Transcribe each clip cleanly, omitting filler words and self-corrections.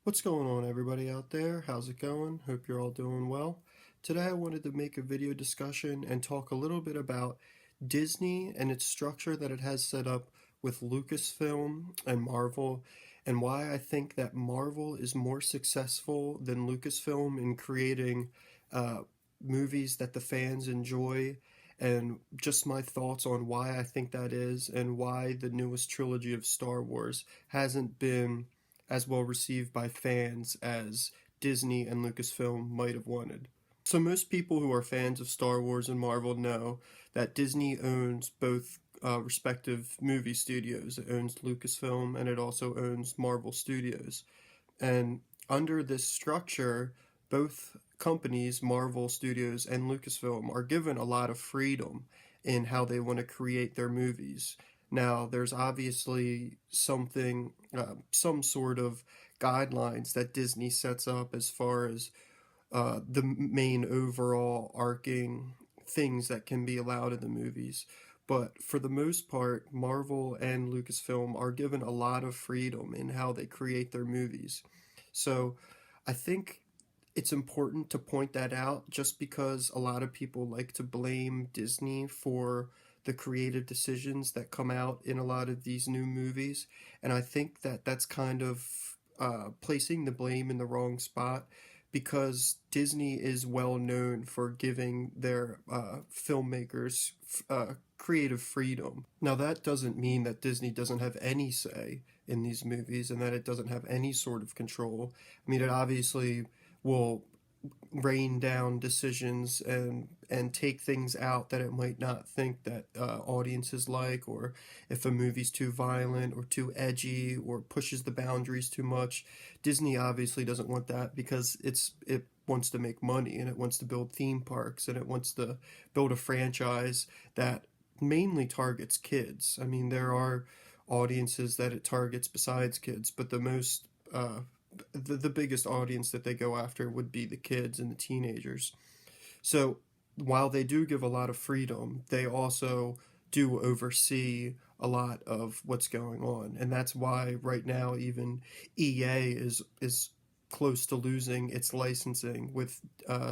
What's going on, everybody out there? How's it going? Hope you're all doing well. Today I wanted to make a video discussion and talk a little bit about Disney and its structure that it has set up with Lucasfilm and Marvel, and why I think that Marvel is more successful than Lucasfilm in creating uh, movies that the fans enjoy, and just my thoughts on why I think that is, and why the newest trilogy of Star Wars hasn't been as well received by fans as Disney and Lucasfilm might have wanted. So, most people who are fans of Star Wars and Marvel know that Disney owns both respective movie studios. It owns Lucasfilm and it also owns Marvel Studios. And under this structure, both companies, Marvel Studios and Lucasfilm, are given a lot of freedom in how they want to create their movies. Now, there's obviously some sort of guidelines that Disney sets up as far as the main overall arcing things that can be allowed in the movies. But for the most part, Marvel and Lucasfilm are given a lot of freedom in how they create their movies. So I think it's important to point that out just because a lot of people like to blame Disney for the creative decisions that come out in a lot of these new movies. And I think that that's kind of placing the blame in the wrong spot because Disney is well known for giving their filmmakers creative freedom. Now, that doesn't mean that Disney doesn't have any say in these movies and that it doesn't have any sort of control. I mean, it obviously will rain down decisions and take things out that it might not think that audiences like, or if a movie's too violent or too edgy or pushes the boundaries too much. Disney obviously doesn't want that because it wants to make money and it wants to build theme parks and it wants to build a franchise that mainly targets kids. I mean, there are audiences that it targets besides kids, but the biggest audience that they go after would be the kids and the teenagers. So while they do give a lot of freedom, they also do oversee a lot of what's going on, and that's why right now even EA is close to losing its licensing with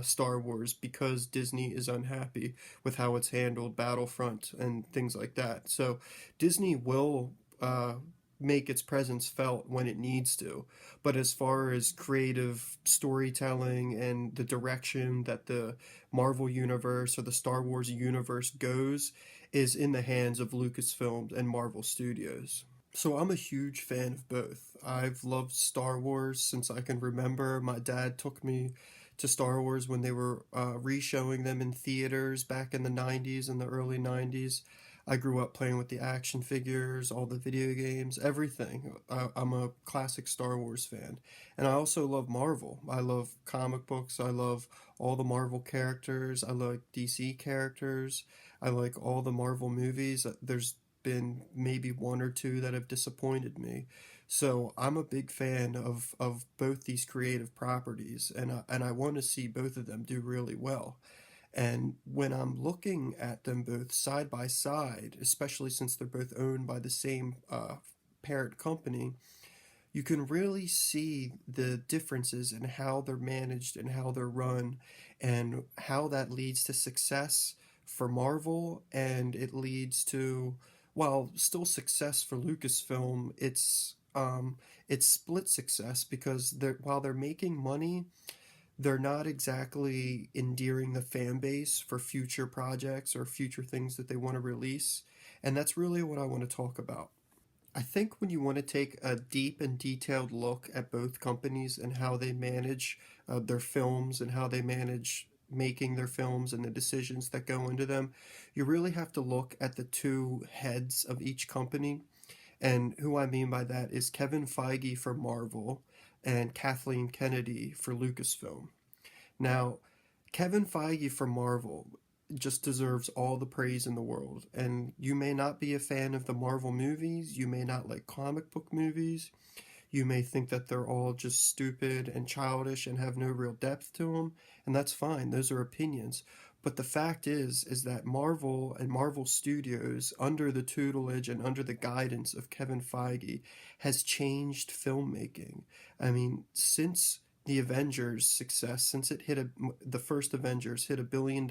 Star Wars because Disney is unhappy with how it's handled Battlefront and things like that. So Disney will make its presence felt when it needs to. But as far as creative storytelling and the direction that the Marvel universe or the Star Wars universe goes is in the hands of Lucasfilm and Marvel Studios. So I'm a huge fan of both. I've loved Star Wars since I can remember. My dad took me to Star Wars when they were re-showing them in theaters back in the 90s and the early 90s. I grew up playing with the action figures, all the video games, everything. I'm a classic Star Wars fan. And I also love Marvel. I love comic books. I love all the Marvel characters. I like DC characters. I like all the Marvel movies. There's been maybe one or two that have disappointed me. So I'm a big fan of both these creative properties, and I want to see both of them do really well. And when I'm looking at them both side by side, especially since they're both owned by the same parent company, you can really see the differences in how they're managed and how they're run, and how that leads to success for Marvel, and it leads to, while still success for Lucasfilm, it's split success because while they're making money, they're not exactly endearing the fan base for future projects or future things that they want to release. And that's really what I want to talk about. I think when you want to take a deep and detailed look at both companies and how they manage their films and how they manage making their films and the decisions that go into them, you really have to look at the two heads of each company. And who I mean by that is Kevin Feige for Marvel and Kathleen Kennedy for Lucasfilm. Now, Kevin Feige for Marvel just deserves all the praise in the world. And you may not be a fan of the Marvel movies, you may not like comic book movies, you may think that they're all just stupid and childish and have no real depth to them, and that's fine, those are opinions. But the fact is that Marvel and Marvel Studios, under the tutelage and under the guidance of Kevin Feige, has changed filmmaking. I mean, since the Avengers success, since the first Avengers hit $1 billion,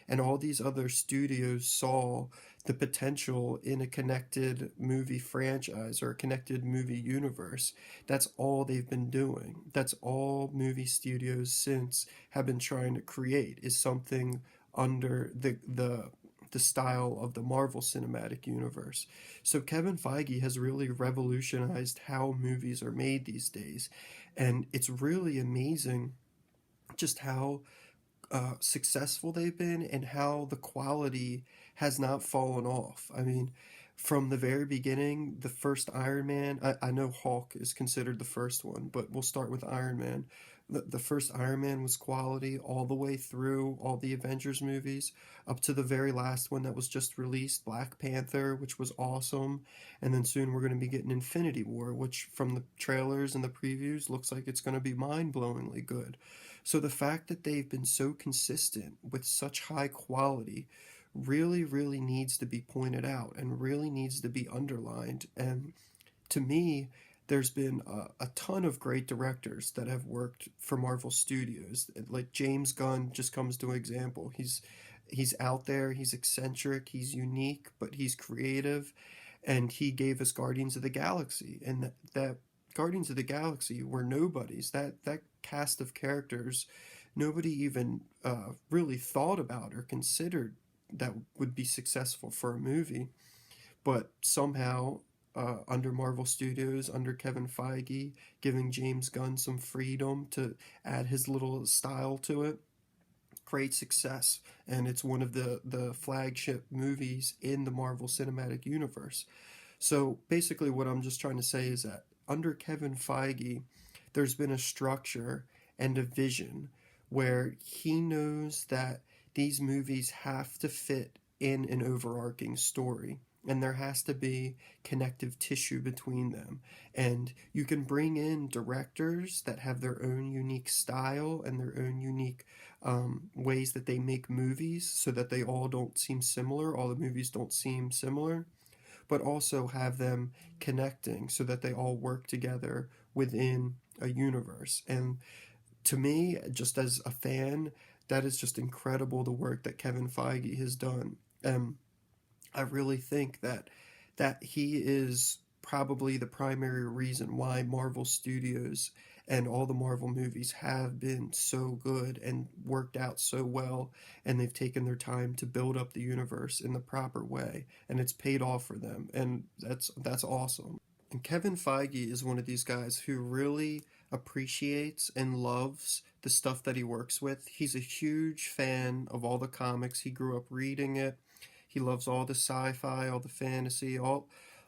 and all these other studios saw the potential in a connected movie franchise or a connected movie universe, that's all they've been doing. That's all movie studios since have been trying to create, is something under the style of the Marvel Cinematic Universe. So Kevin Feige has really revolutionized how movies are made these days, and it's really amazing just how successful they've been and how the quality has not fallen off. I mean, from the very beginning, the first Iron Man, I know Hulk is considered the first one, but we'll start with Iron Man. The first Iron Man was quality all the way through all the Avengers movies, up to the very last one that was just released, Black Panther, which was awesome. And then soon we're going to be getting Infinity War, which from the trailers and the previews looks like it's going to be mind blowingly good. So the fact that they've been so consistent with such high quality really, really needs to be pointed out and really needs to be underlined. And to me, there's been a ton of great directors that have worked for Marvel Studios. Like James Gunn just comes to an example. He's out there, he's eccentric, he's unique, but he's creative, and he gave us Guardians of the Galaxy, and that Guardians of the Galaxy were nobodies. That cast of characters, nobody even really thought about or considered that would be successful for a movie. But somehow, under Marvel Studios, under Kevin Feige, giving James Gunn some freedom to add his little style to it, great success. And it's one of the flagship movies in the Marvel Cinematic Universe. So basically, what I'm just trying to say is that under Kevin Feige, there's been a structure and a vision where he knows that these movies have to fit in an overarching story, and there has to be connective tissue between them. And you can bring in directors that have their own unique style and their own unique ways that they make movies so that they all don't seem similar, all the movies don't seem similar, but also have them connecting so that they all work together within a universe. And to me, just as a fan, that is just incredible, the work that Kevin Feige has done. I really think that he is probably the primary reason why Marvel Studios and all the Marvel movies have been so good and worked out so well, and they've taken their time to build up the universe in the proper way, and it's paid off for them, and that's awesome. And Kevin Feige is one of these guys who really appreciates and loves the stuff that he works with. He's a huge fan of all the comics. He grew up reading it. He loves all the sci-fi, all the fantasy, all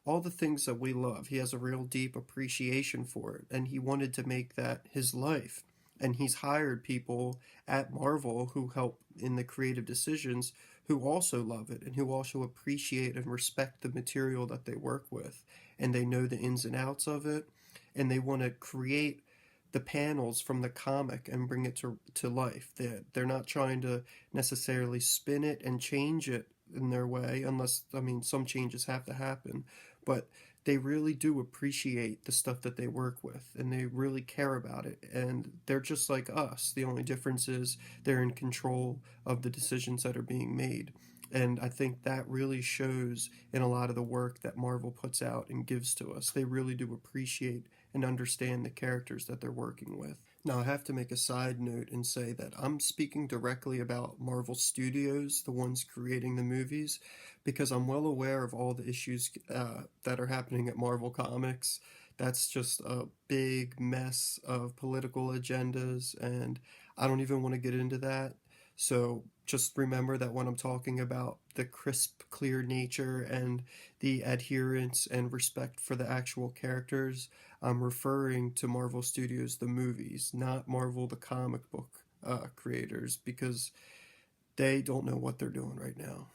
the things that we love. He has a real deep appreciation for it, and he wanted to make that his life. And he's hired people at Marvel who help in the creative decisions, who also love it and who also appreciate and respect the material that they work with. And they know the ins and outs of it, and they want to create the panels from the comic and bring it to life. They're not trying to necessarily spin it and change it in their way, unless, I mean, some changes have to happen, but they really do appreciate the stuff that they work with, and they really care about it, and they're just like us. The only difference is they're in control of the decisions that are being made. And I think that really shows in a lot of the work that Marvel puts out and gives to us. They really do appreciate and understand the characters that they're working with. Now, I have to make a side note and say that I'm speaking directly about Marvel Studios, the ones creating the movies, because I'm well aware of all the issues that are happening at Marvel Comics. That's just a big mess of political agendas, and I don't even want to get into that. So just remember that when I'm talking about the crisp, clear nature and the adherence and respect for the actual characters, I'm referring to Marvel Studios, the movies, not Marvel, the comic book creators, because they don't know what they're doing right now.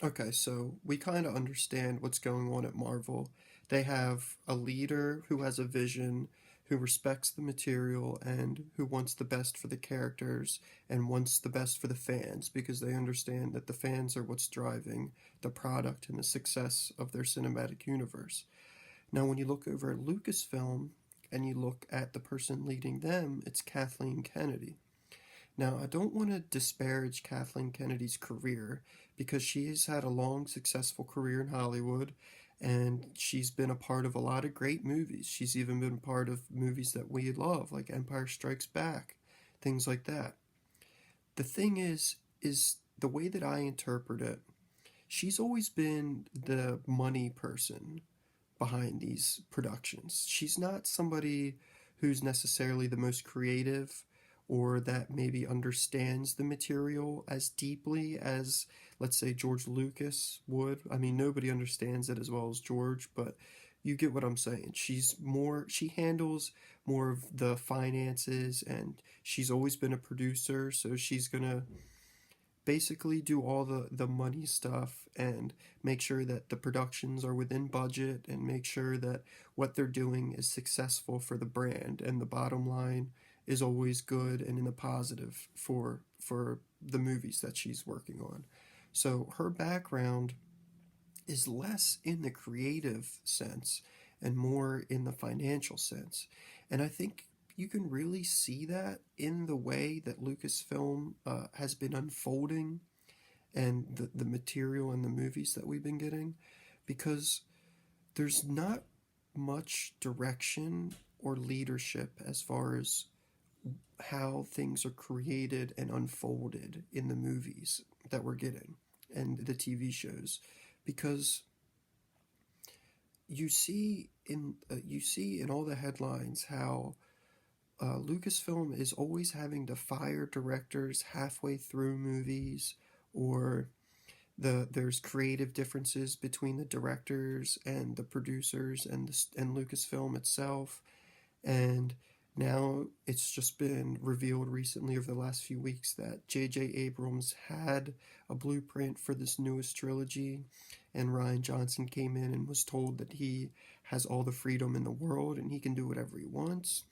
Okay, so we kind of understand what's going on at Marvel. They have a leader who has a vision, who respects the material and who wants the best for the characters and wants the best for the fans, because they understand that the fans are what's driving the product and the success of their cinematic universe. Now, when you look over at Lucasfilm and you look at the person leading them, it's Kathleen Kennedy. Now, I don't want to disparage Kathleen Kennedy's career, because she's had a long, successful career in Hollywood, and she's been a part of a lot of great movies. She's even been a part of movies that we love, like Empire Strikes Back, things like that. The thing is the way that I interpret it, she's always been the money person behind these productions. She's not somebody who's necessarily the most creative or that maybe understands the material as deeply as, let's say, George Lucas would. I mean, nobody understands it as well as George, but you get what I'm saying. She handles more of the finances, and she's always been a producer, so she's gonna basically do all the money stuff and make sure that the productions are within budget and make sure that what they're doing is successful for the brand and the bottom line is always good and in the positive for the movies that she's working on. So her background is less in the creative sense and more in the financial sense. And I think you can really see that in the way that Lucasfilm has been unfolding and the material and the movies that we've been getting, because there's not much direction or leadership as far as how things are created and unfolded in the movies that we're getting and the TV shows, because you see in all the headlines how Lucasfilm is always having to fire directors halfway through movies, or there's creative differences between the directors and the producers and Lucasfilm itself. And now it's just been revealed recently over the last few weeks that J.J. Abrams had a blueprint for this newest trilogy, and Rian Johnson came in and was told that he has all the freedom in the world and he can do whatever he wants.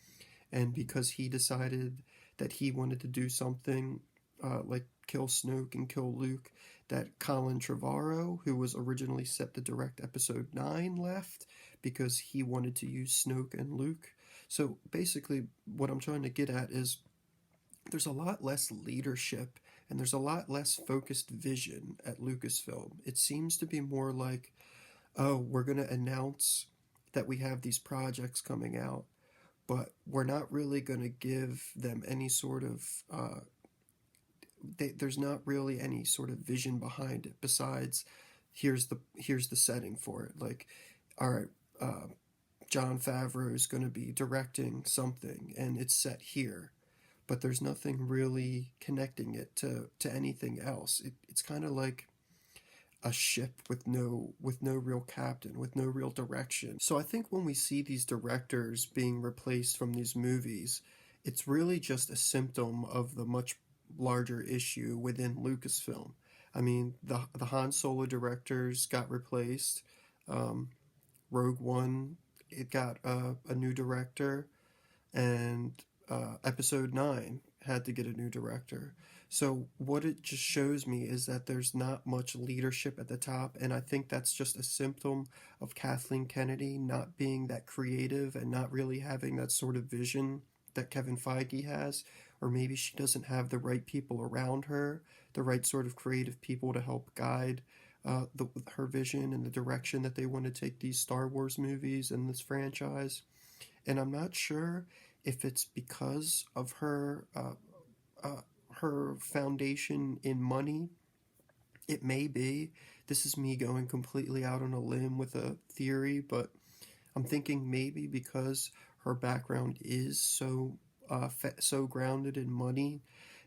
And because he decided that he wanted to do something like kill Snoke and kill Luke, that Colin Trevorrow, who was originally set to direct Episode 9, left because he wanted to use Snoke and Luke. So basically, what I'm trying to get at is there's a lot less leadership and there's a lot less focused vision at Lucasfilm. It seems to be more like, oh, we're going to announce that we have these projects coming out, but we're not really going to give them any sort of there's not really any sort of vision behind it besides here's the setting for it. Like, all right, Jon Favreau is going to be directing something and it's set here, but there's nothing really connecting it to anything else. It's kind of like a ship with no real captain, with no real direction. So I think when we see these directors being replaced from these movies, it's really just a symptom of the much larger issue within Lucasfilm. I mean, the Han Solo directors got replaced. Rogue One, it got a new director, and Episode 9 had to get a new director. So what it just shows me is that there's not much leadership at the top, and I think that's just a symptom of Kathleen Kennedy not being that creative and not really having that sort of vision that Kevin Feige has, or maybe she doesn't have the right people around her, the right sort of creative people to help guide her vision and the direction that they want to take these Star Wars movies and this franchise. And I'm not sure if it's because of her foundation in money. It may be. This is me going completely out on a limb with a theory, but I'm thinking maybe because her background is so grounded in money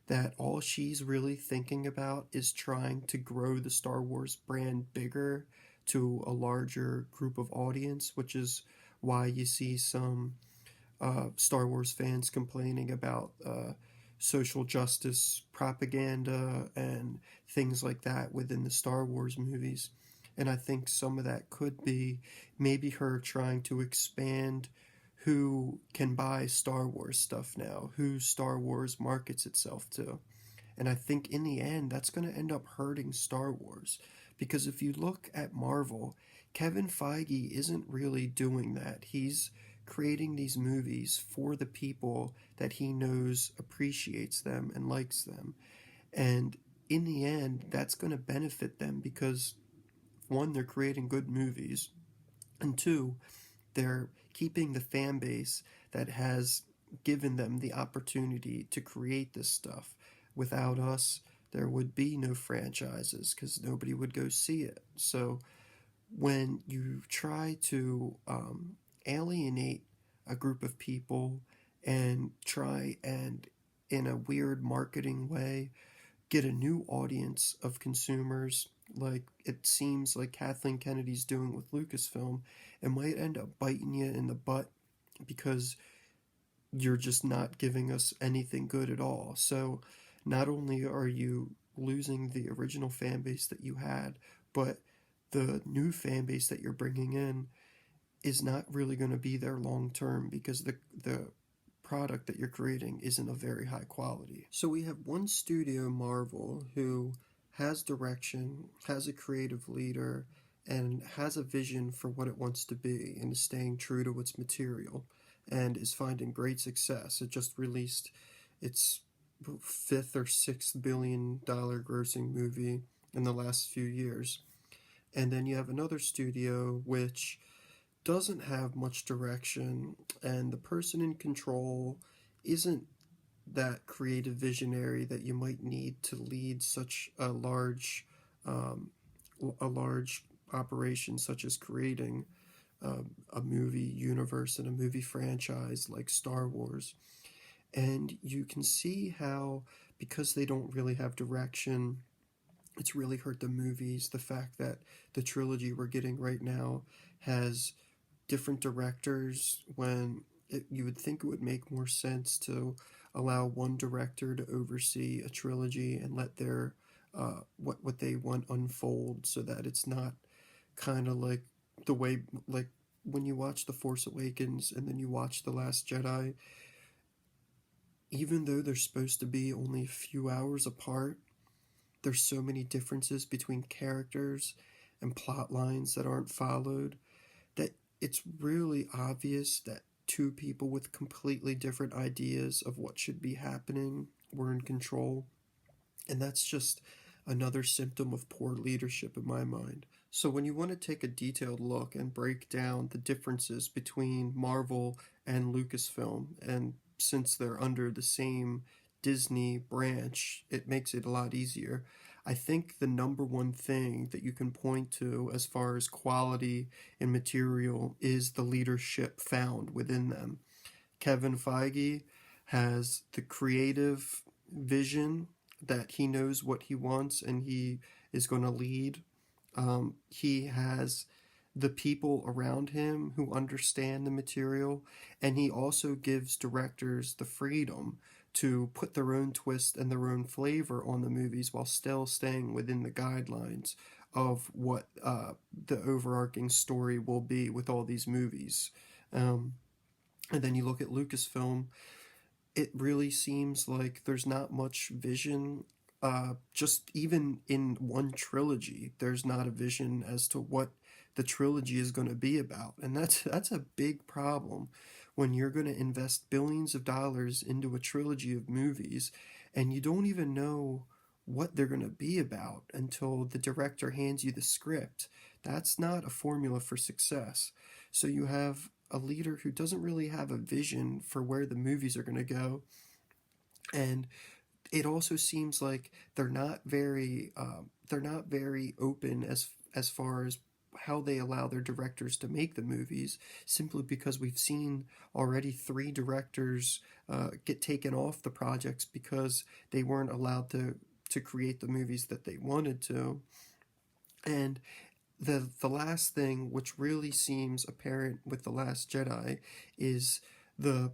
that all she's really thinking about is trying to grow the Star Wars brand bigger to a larger group of audience, which is why you see some Star Wars fans complaining about social justice propaganda and things like that within the Star Wars movies. And I think some of that could be maybe her trying to expand who can buy Star Wars stuff now, who Star Wars markets itself to. And I think in the end, that's going to end up hurting Star Wars. Because if you look at Marvel, Kevin Feige isn't really doing that. He's creating these movies for the people that he knows appreciates them and likes them. And in the end, that's going to benefit them because, one, they're creating good movies, and two, they're keeping the fan base that has given them the opportunity to create this stuff. Without us, there would be no franchises because nobody would go see it. So when you try to alienate a group of people and try and, in a weird marketing way, get a new audience of consumers, like it seems like Kathleen Kennedy's doing with Lucasfilm, it might end up biting you in the butt because you're just not giving us anything good at all. So not only are you losing the original fan base that you had, but the new fan base that you're bringing in is not really going to be there long term because the product that you're creating isn't of very high quality. So we have one studio, Marvel, who has direction, has a creative leader, and has a vision for what it wants to be and is staying true to its material and is finding great success. It just released its fifth or sixth $1 billion grossing movie in the last few years. And then you have another studio which doesn't have much direction, and the person in control isn't that creative visionary that you might need to lead such um, a large operation such as creating a movie universe and a movie franchise like Star Wars. And you can see how, because they don't really have direction, it's really hurt the movies. The fact that the trilogy we're getting right now has different directors when you would think it would make more sense to allow one director to oversee a trilogy and let their what they want unfold so that it's not kind of like the way, like when you watch The Force Awakens and then you watch The Last Jedi, even though they're supposed to be only a few hours apart, there's so many differences between characters and plot lines that aren't followed that it's really obvious that two people with completely different ideas of what should be happening were in control. And that's just another symptom of poor leadership in my mind. So when you want to take a detailed look and break down the differences between Marvel and Lucasfilm, and since they're under the same Disney branch, it makes it a lot easier. I think the number one thing that you can point to as far as quality and material is the leadership found within them. Kevin Feige has the creative vision that he knows what he wants and he is going to lead. He has the people around him who understand the material, and he also gives directors the freedom to put their own twist and their own flavor on the movies while still staying within the guidelines of what the overarching story will be with all these movies. And then you look at Lucasfilm, it really seems like there's not much vision. Just even in one trilogy, there's not a vision as to what the trilogy is going to be about, and that's a big problem when you're going to invest billions of dollars into a trilogy of movies, and you don't even know what they're going to be about until the director hands you the script. That's not a formula for success. So you have a leader who doesn't really have a vision for where the movies are going to go, and it also seems like they're not very open as far as how they allow their directors to make the movies, simply because we've seen already three directors get taken off the projects because they weren't allowed to create the movies that they wanted to. And the last thing, which really seems apparent with The Last Jedi, is the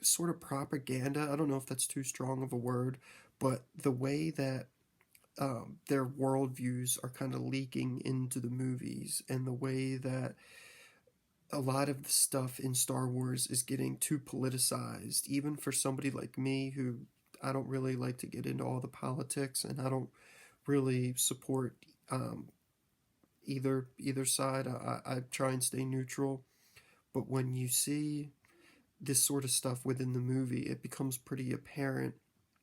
sort of propaganda. I don't know if that's too strong of a word, but the way that their worldviews are kind of leaking into the movies, and the way that a lot of the stuff in Star Wars is getting too politicized, even for somebody like me who I don't really like to get into all the politics, and I don't really support um, either side. I try and stay neutral. But when you see this sort of stuff within the movie, it becomes pretty apparent.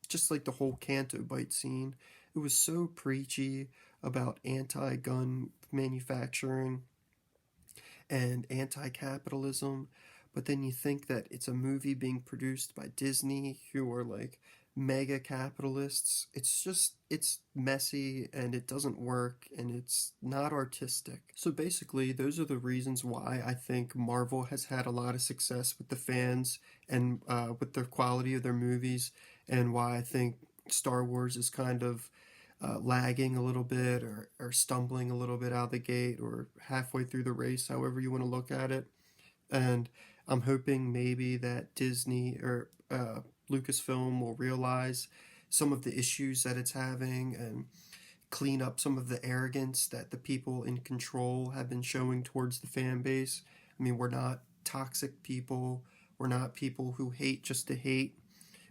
Just like the whole Canto Bite scene, it was so preachy about anti-gun manufacturing and anti-capitalism, but then you think that it's a movie being produced by Disney, who are like mega capitalists. It's messy and it doesn't work and it's not artistic. So basically, those are the reasons why I think Marvel has had a lot of success with the fans and with the quality of their movies, and why I think Star Wars is kind of lagging a little bit, or stumbling a little bit out of the gate, or halfway through the race, however you want to look at it. And I'm hoping maybe that Disney or Lucasfilm will realize some of the issues that it's having and clean up some of the arrogance that the people in control have been showing towards the fan base. I mean, we're not toxic people. We're not people who hate just to hate.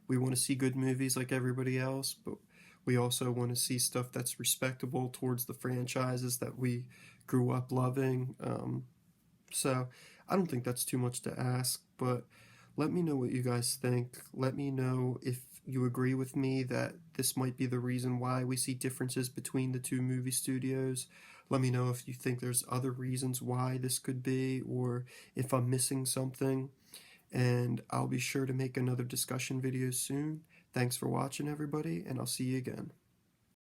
We want to see good movies like everybody else, but we also want to see stuff that's respectable towards the franchises that we grew up loving. So I don't think that's too much to ask, but let me know what you guys think. Let me know if you agree with me that this might be the reason why we see differences between the two movie studios. Let me know if you think there's other reasons why this could be, or if I'm missing something. And I'll be sure to make another discussion video soon. Thanks for watching, everybody, and I'll see you again.